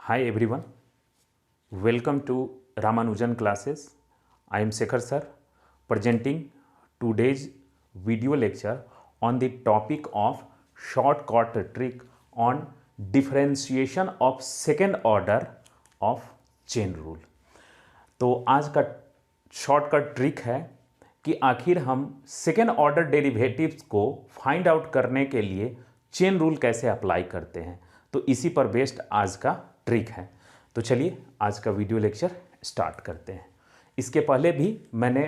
Hi everyone, welcome to Ramanujan classes. I am Shekhar sir presenting today's video lecture on the topic of shortcut trick on differentiation of second order of chain rule. तो आज का shortcut trick है कि आखिर हम second order derivatives को find out करने के लिए चेन रूल कैसे अप्लाई करते हैं। तो इसी पर बेस्ड आज का ट्रिक है। तो चलिए आज का वीडियो लेक्चर स्टार्ट करते हैं। इसके पहले भी मैंने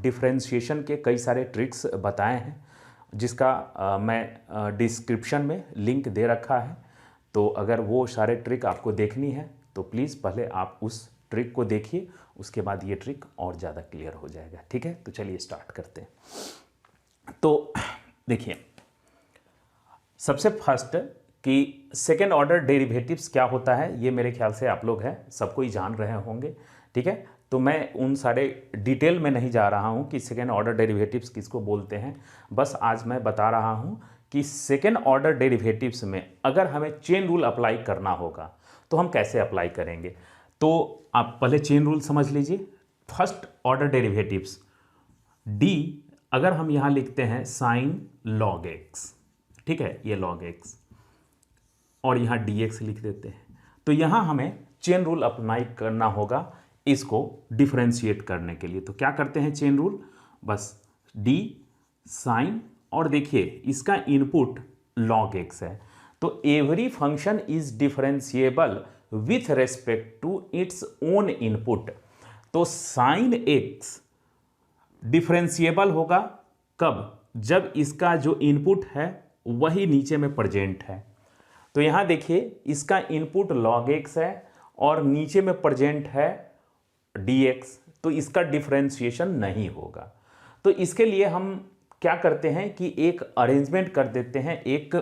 डिफरेंशिएशन के कई सारे ट्रिक्स बताए हैं, जिसका मैं डिस्क्रिप्शन में लिंक दे रखा है। तो अगर वो सारे ट्रिक आपको देखनी है तो प्लीज़ पहले आप उस ट्रिक को देखिए, उसके बाद ये ट्रिक और ज़्यादा क्लियर हो जाएगा। ठीक है, तो चलिए स्टार्ट करते हैं। तो देखिए, सबसे फर्स्ट कि सेकेंड ऑर्डर डेरिवेटिव्स क्या होता है, ये मेरे ख्याल से आप लोग हैं सबको ही जान रहे होंगे। ठीक है, तो मैं उन सारे डिटेल में नहीं जा रहा हूँ कि सेकेंड ऑर्डर डेरिवेटिव्स किसको बोलते हैं। बस आज मैं बता रहा हूँ कि सेकेंड ऑर्डर डेरिवेटिव्स में अगर हमें चेन रूल अप्लाई करना होगा तो हम कैसे अप्लाई करेंगे। तो आप पहले चेन रूल समझ लीजिए। फर्स्ट ऑर्डर डेरिवेटिव्स डी, अगर हम यहाँ लिखते हैं साइन लॉग एक्स, ठीक है, ये लॉग एक्स, और यहाँ डी एक्स लिख देते हैं। तो यहाँ हमें चेन रूल अप्लाई करना होगा इसको डिफरेंशिएट करने के लिए। तो क्या करते हैं चेन रूल, बस डी साइन, और देखिए इसका इनपुट लॉग एक्स है। तो every function is differentiable with respect to its own input. तो साइन एक्स डिफरेंशिएबल होगा कब, जब इसका जो इनपुट है वही नीचे में प्रेजेंट है। तो यहां देखिए इसका इनपुट log x है और नीचे में प्रेजेंट है dx, तो इसका डिफरेंशिएशन नहीं होगा। तो इसके लिए हम क्या करते हैं कि एक अरेंजमेंट कर देते हैं, एक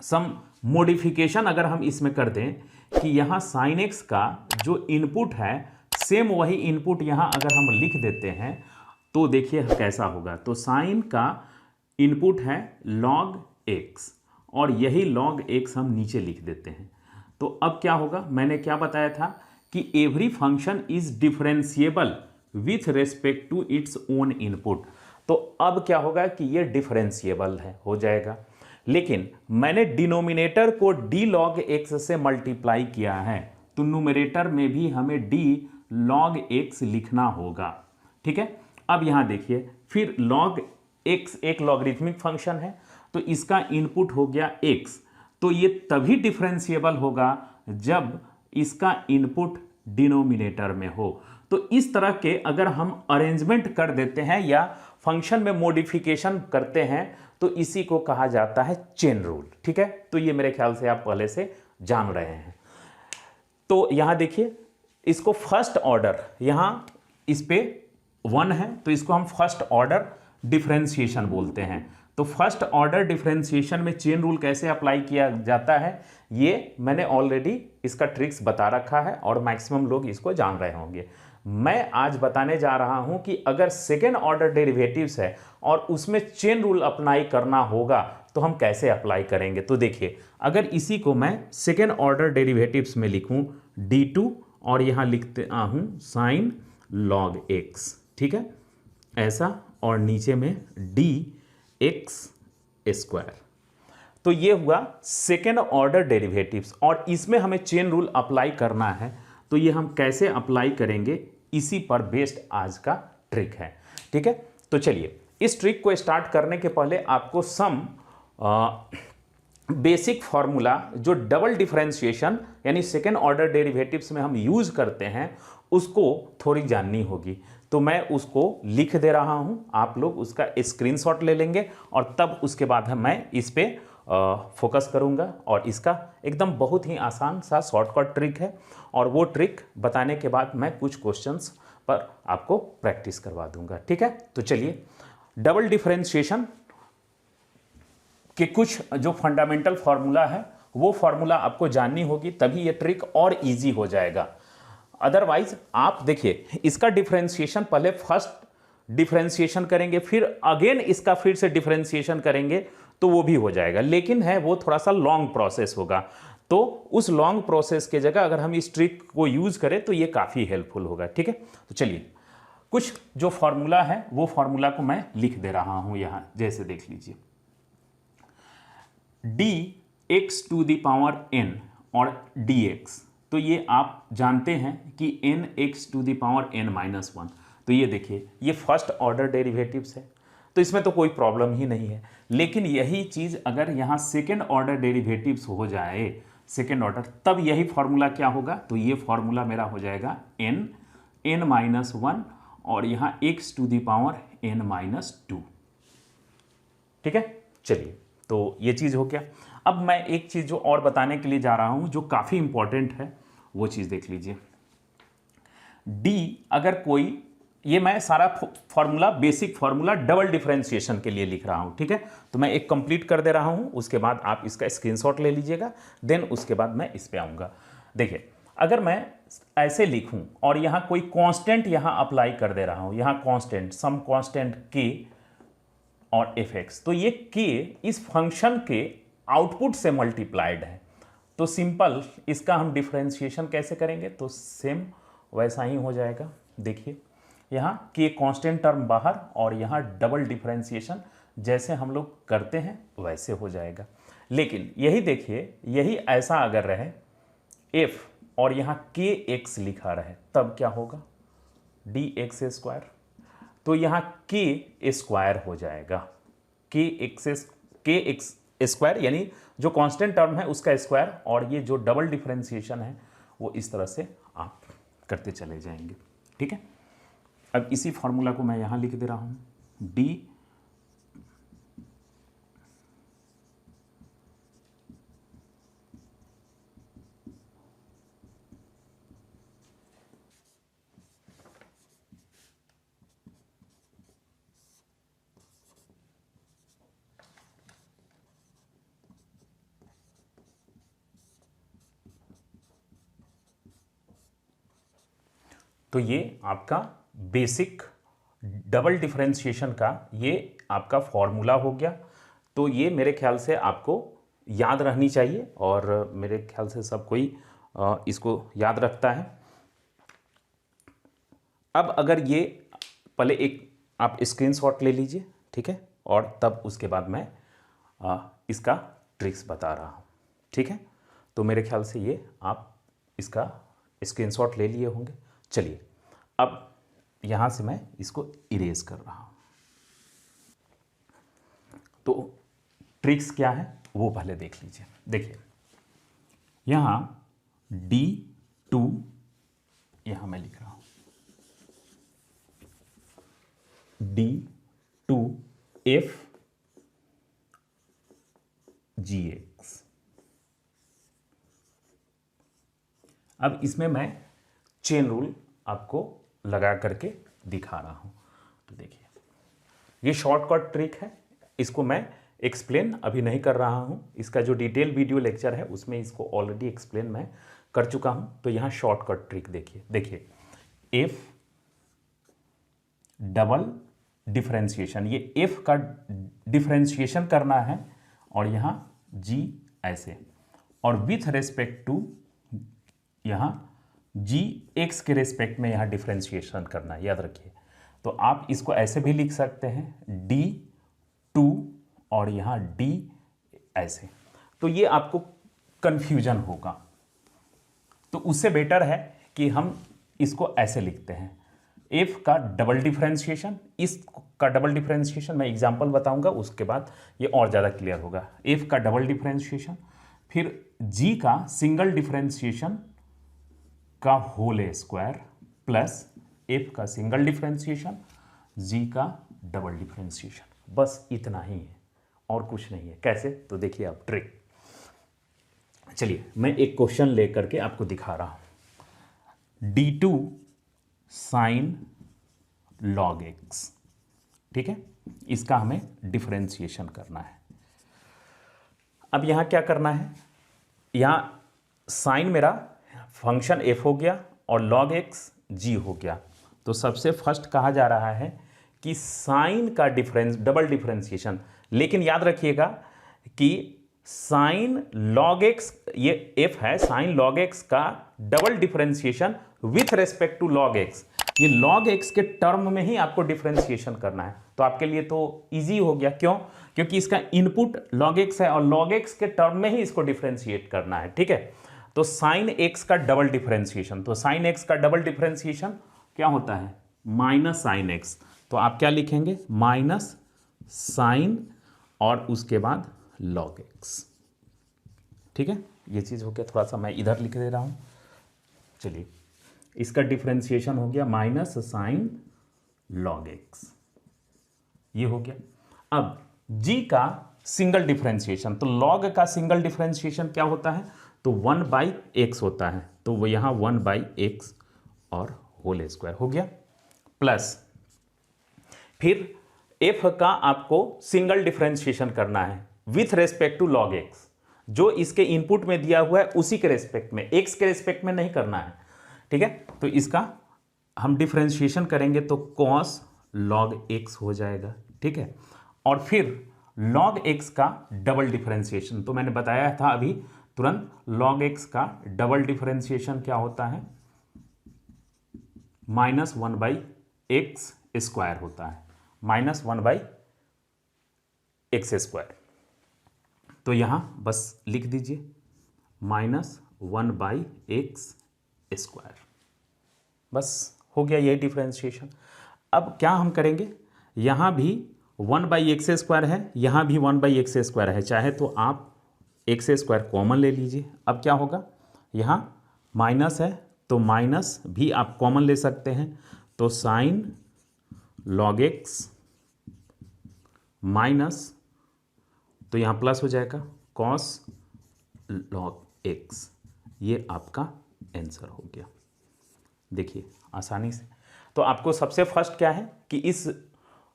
सम मॉडिफिकेशन अगर हम इसमें कर दें कि यहां sin x का जो इनपुट है सेम वही इनपुट यहां अगर हम लिख देते हैं तो देखिए कैसा होगा। तो साइन का इनपुट है log x और यही log x हम नीचे लिख देते हैं। तो अब क्या होगा, मैंने क्या बताया था कि every function is differentiable with respect to its own input. तो अब क्या होगा कि ये डिफरेंशिएबल है, हो जाएगा। लेकिन मैंने डिनोमिनेटर को d log x से मल्टीप्लाई किया है, तो न्यूमरेटर में भी हमें d log x लिखना होगा। ठीक है, अब यहां देखिए फिर log x एक लॉगरिथमिक फंक्शन है, तो इसका इनपुट हो गया x। तो ये तभी डिफरेंशिएबल होगा जब इसका इनपुट डिनोमिनेटर में हो। तो इस तरह के अगर हम अरेंजमेंट कर देते हैं या फंक्शन में मॉडिफिकेशन करते हैं तो इसी को कहा जाता है चेन रूल। ठीक है, तो ये मेरे ख्याल से आप पहले से जान रहे हैं। तो यहां देखिए इसको फर्स्ट ऑर्डर, यहां इस पे 1 है तो इसको हम फर्स्ट ऑर्डर डिफरेंशिएशन बोलते हैं। तो फर्स्ट ऑर्डर डिफरेंशिएशन में चेन रूल कैसे अप्लाई किया जाता है ये मैंने ऑलरेडी इसका ट्रिक्स बता रखा है और मैक्सिमम लोग इसको जान रहे होंगे। मैं आज बताने जा रहा हूं कि अगर सेकेंड ऑर्डर डेरिवेटिव्स है और उसमें चेन रूल अप्लाई करना होगा तो हम कैसे अप्लाई करेंगे। तो देखिए, अगर इसी को मैं सेकेंड ऑर्डर डेरिवेटिव्स में लिखूं d2 और यहां लिखते हूं साइन log x, ठीक है, ऐसा, और नीचे में dx स्क्वायर। तो ये हुआ सेकेंड ऑर्डर डेरिवेटिव्स और इसमें हमें चेन रूल अप्लाई करना है। तो ये हम कैसे अप्लाई करेंगे, इसी पर बेस्ड आज का ट्रिक है। ठीक है, तो चलिए इस ट्रिक को स्टार्ट करने के पहले आपको सम बेसिक फॉर्मूला जो डबल डिफरेंशिएशन यानी सेकेंड ऑर्डर डेरिवेटिव्स में हम यूज करते हैं उसको थोड़ी जाननी होगी। तो मैं उसको लिख दे रहा हूं, आप लोग उसका स्क्रीनशॉट ले लेंगे और तब उसके बाद मैं इस पे फोकस करूंगा। और इसका एकदम बहुत ही आसान सा शॉर्टकट ट्रिक है और वो ट्रिक बताने के बाद मैं कुछ क्वेश्चंस पर आपको प्रैक्टिस करवा दूंगा। ठीक है, तो चलिए डबल डिफरेंशिएशन कि कुछ जो फंडामेंटल फार्मूला है वो फार्मूला आपको जाननी होगी, तभी ये ट्रिक और इजी हो जाएगा। अदरवाइज आप देखिए इसका डिफरेंशिएशन पहले फर्स्ट डिफरेंशिएशन करेंगे फिर अगेन इसका फिर से डिफरेंशिएशन करेंगे तो वो भी हो जाएगा, लेकिन है वो थोड़ा सा लॉन्ग प्रोसेस होगा। तो उस लॉन्ग प्रोसेस के जगह अगर हम इस ट्रिक को यूज़ करें तो ये काफ़ी हेल्पफुल होगा। ठीक है, तो चलिए कुछ जो फॉर्मूला है वो फॉर्मूला को मैं लिख दे रहा हूँ यहाँ, जैसे देख लीजिए dx⁴n और dx, तो ये आप जानते हैं कि nx⁴n-1, तो ये देखिए ये फर्स्ट ऑर्डर डेरिवेटिव्स है, तो इसमें तो कोई प्रॉब्लम ही नहीं है। लेकिन यही चीज़ अगर यहाँ सेकेंड ऑर्डर डेरिवेटिव्स हो जाए, सेकेंड ऑर्डर, तब यही फॉर्मूला क्या होगा, तो ये फॉर्मूला मेरा हो जाएगा n-1 और यहाँ x⁴n-2। ठीक है, चलिए तो ये चीज़ हो गया। अब मैं एक चीज़ जो और बताने के लिए जा रहा हूँ जो काफ़ी इंपॉर्टेंट है, वो चीज़ देख लीजिए। d अगर कोई, ये मैं सारा formula, basic formula double differentiation के लिए लिख रहा हूँ। ठीक है, तो मैं एक कंप्लीट कर दे रहा हूँ, उसके बाद आप इसका स्क्रीनशॉट ले लीजिएगा, देन उसके बाद मैं इस पे आऊँगा। देखिए अगर मैं ऐसे लिखूँ और यहाँ कोई कांस्टेंट यहाँ अप्लाई कर दे रहा हूँ, यहाँ कांस्टेंट, सम कांस्टेंट k और fx, तो ये k इस फंक्शन के आउटपुट से मल्टीप्लाइड है, तो सिंपल इसका हम डिफरेंशिएशन कैसे करेंगे, तो सेम वैसा ही हो जाएगा। देखिए यहाँ k कांस्टेंट टर्म बाहर और यहाँ डबल डिफरेंशिएशन जैसे हम लोग करते हैं वैसे हो जाएगा। लेकिन यही देखिए, यही ऐसा अगर रहे f और यहाँ kx लिखा रहे, तब क्या होगा, dx², तो यहाँ k² हो जाएगा, kx² यानी जो कांस्टेंट टर्म है उसका स्क्वायर, और ये जो डबल डिफरेंशिएशन है वो इस तरह से आप करते चले जाएंगे। ठीक है, अब इसी फॉर्मूला को मैं यहाँ लिख दे रहा हूँ, d तो ये आपका बेसिक डबल डिफरेंशिएशन का ये आपका फॉर्मूला हो गया। तो ये मेरे ख्याल से आपको याद रहनी चाहिए, और मेरे ख्याल से सब कोई इसको याद रखता है। अब अगर ये पहले एक आप स्क्रीनशॉट ले लीजिए, ठीक है, और तब उसके बाद मैं इसका ट्रिक्स बता रहा हूँ। ठीक है, तो मेरे ख्याल से ये आप इसका स्क्रीनशॉट ले लिए होंगे। चलिए अब यहाँ से मैं इसको इरेज कर रहा हूँ। तो ट्रिक्स क्या है वो पहले देख लीजिए। देखिए यहाँ D2 यहाँ मैं लिख रहा हूँ, D2 FGX। अब इसमें मैं चेन रूल आपको लगा करके दिखा रहा हूँ। तो देखिए ये शॉर्टकट ट्रिक है, इसको मैं एक्सप्लेन अभी नहीं कर रहा हूँ, इसका जो डिटेल वीडियो लेक्चर है उसमें इसको ऑलरेडी एक्सप्लेन मैं कर चुका हूँ। तो यहाँ शॉर्टकट ट्रिक देखिए f डबल डिफरेंशिएशन, ये f का डिफरेंशिएशन करना है, और यहाँ g ऐसे, और विथ रेस्पेक्ट टू यहाँ जी एक्स के रेस्पेक्ट में यहाँ डिफरेंशिएशन करना है, याद रखिए। तो आप इसको ऐसे भी लिख सकते हैं D2 और यहाँ D ऐसे, तो ये आपको कन्फ्यूजन होगा, तो उससे बेटर है कि हम इसको ऐसे लिखते हैं, f का डबल डिफरेंशिएशन, इसका डबल डिफरेंशिएशन मैं एग्जांपल बताऊंगा, उसके बाद ये और ज़्यादा क्लियर होगा। f का डबल डिफरेंशिएशन, फिर g का सिंगल डिफरेंशिएशन का होल स्क्वायर, प्लस f का सिंगल डिफरेंशिएशन, g का डबल डिफरेंशिएशन, बस इतना ही है और कुछ नहीं है। कैसे, तो देखिए आप ट्रिक। चलिए मैं एक क्वेश्चन लेकर के आपको दिखा रहा हूं, D2 साइन log x, ठीक है, इसका हमें डिफरेंशिएशन करना है। अब यहां क्या करना है, यहां साइन मेरा फंक्शन f हो गया और log x g हो गया। तो सबसे फर्स्ट कहा जा रहा है कि साइन का डबल डिफरेंशिएशन, लेकिन याद रखिएगा कि साइन लॉग एक्स, ये एफ है, साइन लॉग एक्स का double differentiation with respect to log x. ये लॉग एक्स के टर्म में ही आपको डिफरेंशिएशन करना है, तो आपके लिए तो इजी हो गया। क्यों? क्योंकि इसका इनपुट लॉग एक्स है और लॉग एक्स के टर्म में ही इसको डिफरेंशिएट करना है, ठीक है। तो साइन एक्स का डबल डिफरेंशिएशन, तो साइन एक्स का डबल डिफरेंशिएशन क्या होता है? Minus sine x. तो आप क्या लिखेंगे? माइनस साइन और उसके बाद लॉग एक्स, ठीक है। ये चीज हो गया, थोड़ा सा मैं इधर लिख दे रहा हूं। चलिए, इसका डिफरेंशिएशन हो गया माइनस साइन लॉग एक्स, ये हो गया। अब जी का सिंगल डिफरेंशिएशन, तो लॉग का सिंगल डिफरेंशिएशन क्या होता है? तो 1/x होता है, तो वो यहां 1/x और होल स्क्वायर हो गया, प्लस फिर f का आपको सिंगल डिफरेंशिएशन करना है with respect to log x, जो इसके इनपुट में दिया हुआ है उसी के रेस्पेक्ट में, x के रेस्पेक्ट में नहीं करना है, ठीक है। तो इसका हम डिफरेंशिएशन करेंगे तो cos log x हो जाएगा, ठीक है। और फिर log x का डबल डिफरेंशिएशन, तो मैंने बताया था अभी तुरंत, log x का डबल डिफरेंशिएशन क्या होता है? -1/x स्क्वायर होता है, -1/x स्क्वायर। तो यहां बस लिख दीजिए -1/x स्क्वायर, बस हो गया ये डिफरेंशिएशन। अब क्या हम करेंगे? यहां भी 1/x स्क्वायर है, यहां भी 1/x स्क्वायर है, चाहे तो आप x स्क्वायर कॉमन ले लीजिए। अब क्या होगा? यहां माइनस है तो माइनस भी आप कॉमन ले सकते हैं, तो साइन लॉग एक्स माइनस, तो यहां प्लस हो जाएगा कॉस लॉग एक्स, ये आपका आंसर हो गया। देखिए आसानी से। तो आपको सबसे फर्स्ट क्या है कि इस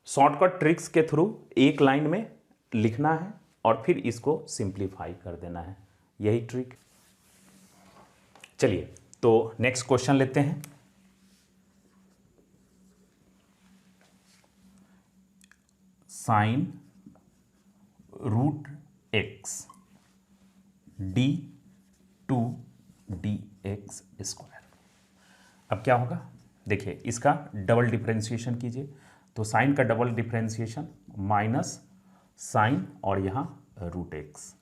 शॉर्टकट ट्रिक्स के थ्रू एक लाइन में लिखना है और फिर इसको सिंप्लीफाई कर देना है, यही ट्रिक। चलिए, तो नेक्स्ट क्वेश्चन लेते हैं। Sine root x d two d x square. अब क्या होगा? देखिए, इसका डबल डिफरेंशिएशन कीजिए, तो साइन का डबल डिफरेंशिएशन माइनस साइन और यहाँ रूट एक्स,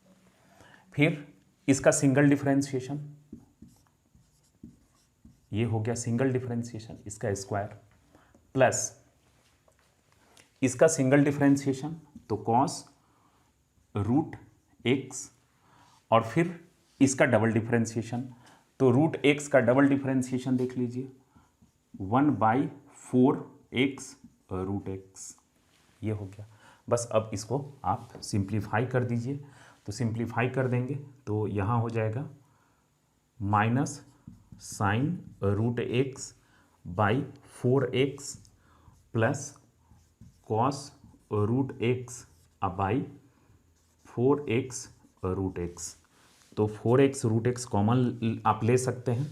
फिर इसका सिंगल डिफरेंशिएशन, ये हो गया सिंगल डिफरेंशिएशन, इसका स्क्वायर, प्लस इसका सिंगल डिफरेंशिएशन तो कॉस रूट एक्स, और फिर इसका डबल डिफरेंशिएशन, तो रूट एक्स का डबल डिफरेंशिएशन देख लीजिए 1/4x रूट एक्स, ये हो गया। बस अब इसको आप सिंप्लीफाई कर दीजिए, तो सिंप्लीफाई कर देंगे तो यहाँ हो जाएगा minus sine root x by 4x plus cos root x by 4x root x, तो 4x रूट एक्स कॉमन आप ले सकते हैं,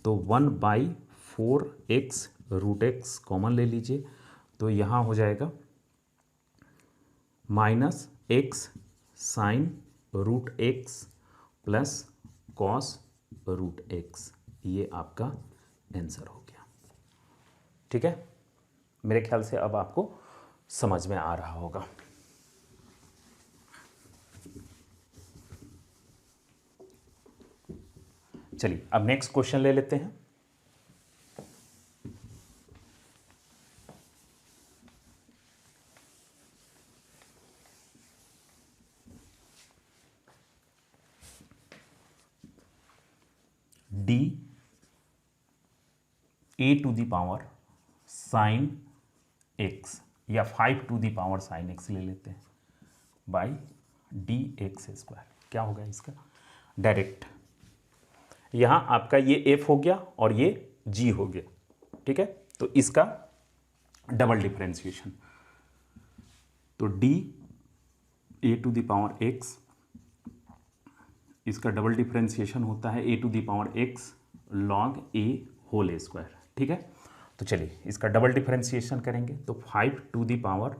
तो 1/4x रूट एक्स कॉमन ले लीजिए, तो यहाँ हो जाएगा minus x sine root x plus cos root x, ये आपका आंसर हो गया, ठीक है। मेरे ख्याल से अब आपको समझ में आ रहा होगा। चलिए, अब नेक्स्ट क्वेश्चन ले लेते हैं। D A to the power sine x या 5 to the power sine x ले लेते हैं बाई डी एक्स स्क्वायर। क्या होगा इसका? डायरेक्ट यहां आपका ये एफ हो गया और ये जी हो गया, ठीक है। तो इसका डबल डिफरेंशिएशन, तो D A to the power X, इसका डबल डिफरेंशिएशन होता है A to the power X log A whole square, ठीक है। तो चलिए इसका डबल डिफरेंशिएशन करेंगे, तो 5 to the power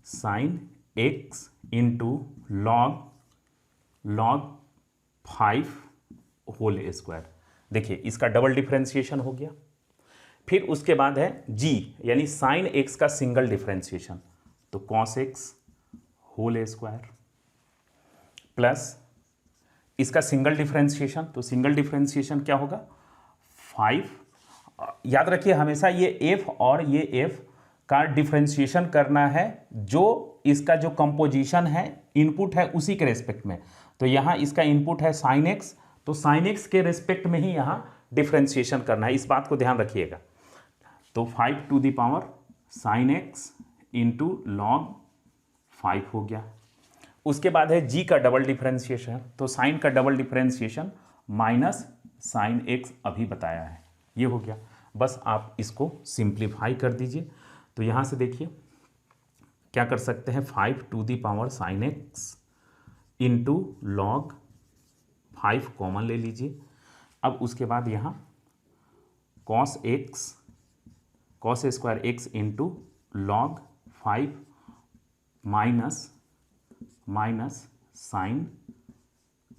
sine x into log log 5 whole square. देखिए इसका डबल डिफरेंशिएशन हो गया। फिर उसके बाद है g यानी साइन x का सिंगल डिफरेंशिएशन, तो cos x whole square plus इसका सिंगल डिफरेंशिएशन, तो सिंगल डिफरेंशिएशन क्या होगा 5। याद रखिए हमेशा ये f और ये f का डिफरेंशिएशन करना है, जो इसका जो कंपोजिशन है इनपुट है उसी के रेस्पेक्ट में। तो यहाँ इसका इनपुट है साइन x, तो साइन x के रेस्पेक्ट में ही यहाँ डिफरेंशिएशन करना है, इस बात को ध्यान रखिएगा। तो 5 to the power sine x into log 5 हो गया। उसके बाद है g का डबल डिफरेंशिएशन, तो साइन का double differentiation minus sine x अभी बताया है, ये हो गया। बस आप इसको सिंप्लीफाई कर दीजिए। तो यहाँ से देखिए क्या कर सकते हैं, 5 to the power sine x into log 5 common ले लीजिए। अब उसके बाद यहाँ cos x cos square x into log 5 minus sine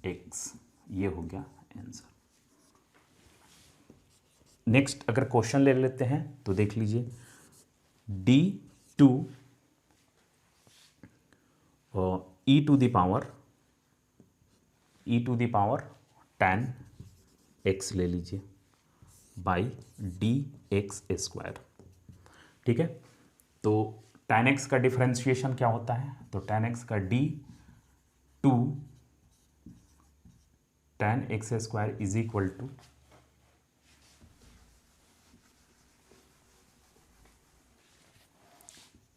x, ये हो गया आंसर। नेक्स्ट अगर क्वेश्चन ले लेते हैं तो देख लीजिए, d2 e to the power tan x ले लीजिए बाई dx स्क्वायर। ठीक है, तो tan x का डिफरेंशिएशन क्या होता है, तो tan x का d2 tan x square is equal to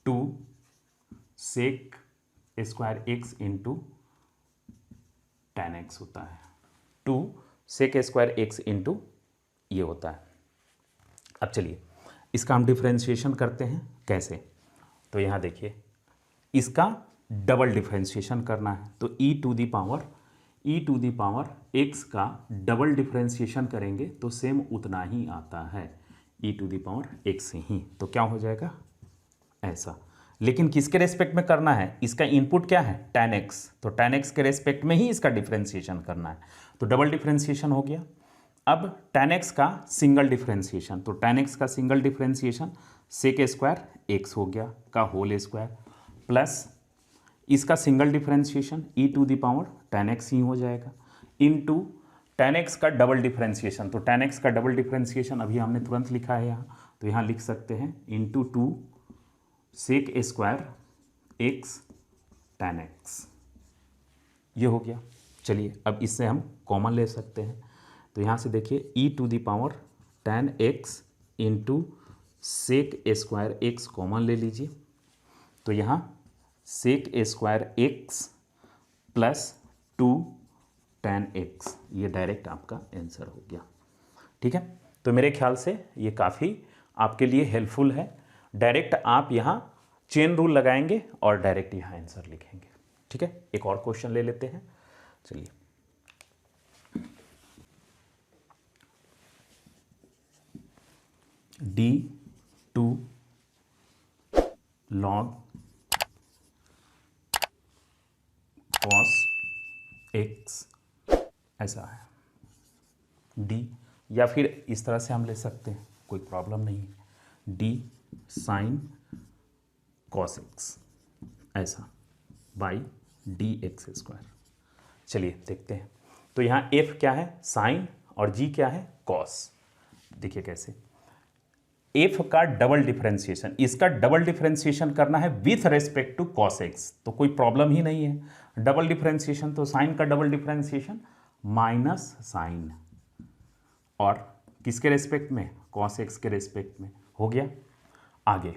2 sec square x into tan x होता है, 2 सेक स्क्वायर एक्स इंटू ये होता है। अब चलिए इसका हम डिफरेंशिएशन करते हैं, कैसे, तो यहाँ देखिए इसका डबल डिफरेंशिएशन करना है, तो e to the power x का डबल डिफरेंशिएशन करेंगे तो सेम उतना ही आता है, e to the power x ही, तो क्या हो जाएगा ऐसा। लेकिन किसके रेस्पेक्ट में करना है, इसका इनपुट क्या है tan x, तो tan x के रेस्पेक्ट में ही इसका डिफरेंशिएशन करना है, तो डबल डिफरेंशिएशन हो गया। अब tan x का सिंगल डिफरेंशिएशन, तो tan x का single differentiation sec square x हो गया का होल स्क्वायर प्लस इसका single differentiation e to the power tan x ही हो जाएगा इनटू tan x का डबल डिफरेंशिएशन, तो tan x का डबल डिफरेंशिएशन अभी हमने तुरंत लिखा है यहाँ, तो यहाँ लिख सकते हैं into 2 sec square x tan x, ये हो गया। चलिए अब इससे हम कॉमन ले सकते हैं, तो यहाँ से देखिए e to the power tan x into sec square x common ले लीजिए, तो यहाँ sec square x plus 2 tan x, ये डायरेक्ट आपका आंसर हो गया। ठीक है, तो मेरे ख्याल से ये काफ़ी आपके लिए हेल्पफुल है। डायरेक्ट आप यहाँ चेन रूल लगाएंगे और डायरेक्ट यहाँ आंसर लिखेंगे। ठीक है, एक और क्वेश्चन ले लेते हैं, चलिए। d2 log cos x ऐसा है d, या फिर इस तरह से हम ले सकते हैं, कोई प्रॉब्लम नहीं है, d साइन cos x ऐसा बाई dx स्क्वायर। चलिए देखते हैं, तो यहाँ f क्या है साइन और g क्या है cos। देखिए कैसे, f का डबल डिफरेंशिएशन, इसका डबल डिफरेंशिएशन करना है with respect to cos x, तो कोई प्रॉब्लम ही नहीं है। डबल डिफरेंशिएशन तो साइन का डबल डिफरेंशिएशन माइनस साइन, और किसके रेस्पेक्ट में cos x के रेस्पेक्ट में, हो गया। आगे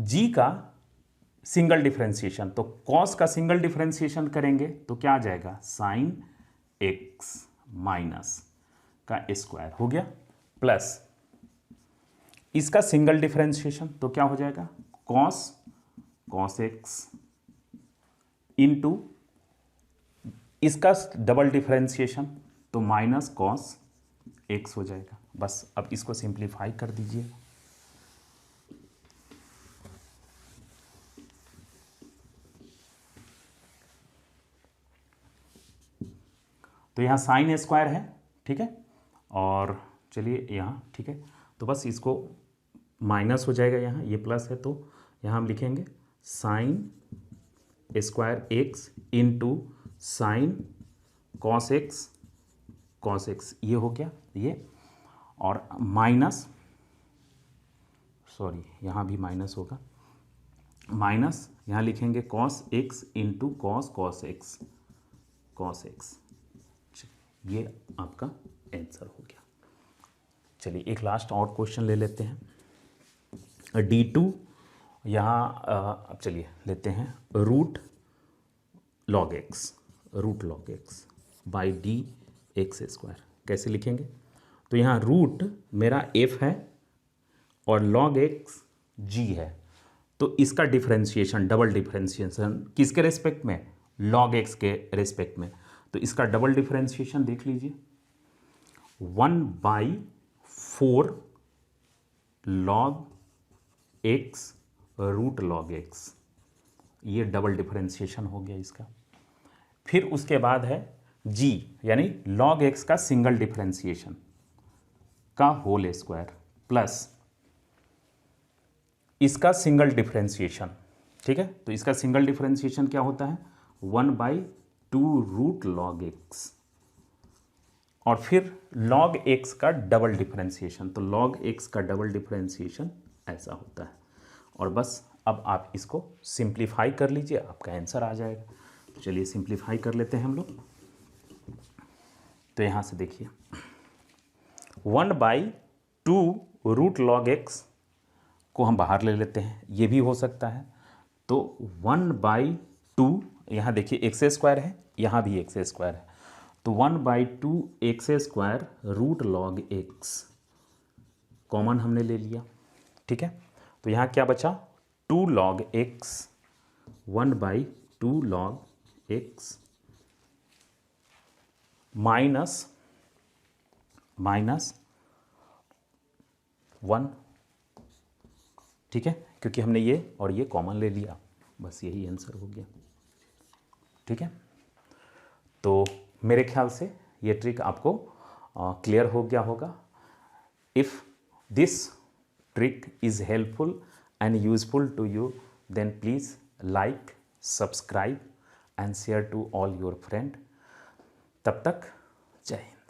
g का सिंगल डिफरेंशिएशन, तो cos का सिंगल डिफरेंशिएशन करेंगे तो क्या आ जाएगा साइन x माइनस का स्क्वायर हो गया, प्लस इसका सिंगल डिफरेंशिएशन तो क्या हो जाएगा cos x इंटू इसका डबल डिफरेंशिएशन तो माइनस cos x हो जाएगा। बस अब इसको सिंप्लीफाई कर दीजिए, तो यहाँ साइन स्क्वायर है, ठीक है, और चलिए यहाँ, ठीक है, तो बस इसको माइनस हो जाएगा, यहाँ ये प्लस है तो यहाँ हम लिखेंगे sine square x into sine cos x, ये हो गया ये, और माइनस, सॉरी यहाँ भी माइनस होगा, माइनस यहाँ लिखेंगे cos x into cos x, ये आपका आंसर हो गया। चलिए एक लास्ट और क्वेश्चन ले लेते हैं। D2 यहाँ अब चलिए लेते हैं root log x by d x square, कैसे लिखेंगे? तो यहाँ रूट मेरा f है और लॉग एक्स g है, तो इसका डिफरेंशिएशन, डबल डिफरेंशिएशन किसके रेस्पेक्ट में? लॉग एक्स के रेस्पेक्ट में। तो इसका डबल डिफरेंशिएशन देख लीजिए, 1/4 log x root log x, ये डबल डिफरेंशिएशन हो गया इसका। फिर उसके बाद है g यानी लॉग एक्स का सिंगल डिफरेंशिएशन का होल स्क्वायर प्लस इसका सिंगल डिफरेंशिएशन, ठीक है, तो इसका सिंगल डिफरेंशिएशन क्या होता है? 1/2 रूट लॉग एक्स, और फिर log x का डबल डिफरेंशिएशन, तो log x का डबल डिफरेंशिएशन ऐसा होता है। और बस अब आप इसको सिंप्लीफाई कर लीजिए, आपका आंसर आ जाएगा। तो चलिए सिंप्लीफाई कर लेते हैं हम लोग। तो यहाँ से देखिए 1/2 रूट लॉग एक्स को हम बाहर ले लेते हैं, ये भी हो सकता है। तो 1/2, यहाँ देखिए एक्स स्क्वायर है, यहाँ भी एक्स स्क्वायर है, तो 1/2 x square root log x common हमने ले लिया, ठीक है। तो यहाँ क्या बचा? 2 log x, 1/2 log x minus 1, ठीक है, क्योंकि हमने ये और ये कॉमन ले लिया, बस यही आंसर हो गया, ठीक है। तो मेरे ख्याल से ये ट्रिक आपको क्लियर हो गया होगा। If this trick is helpful and useful to you, then please like, subscribe and share to all your friend. तब तक जय हिंद।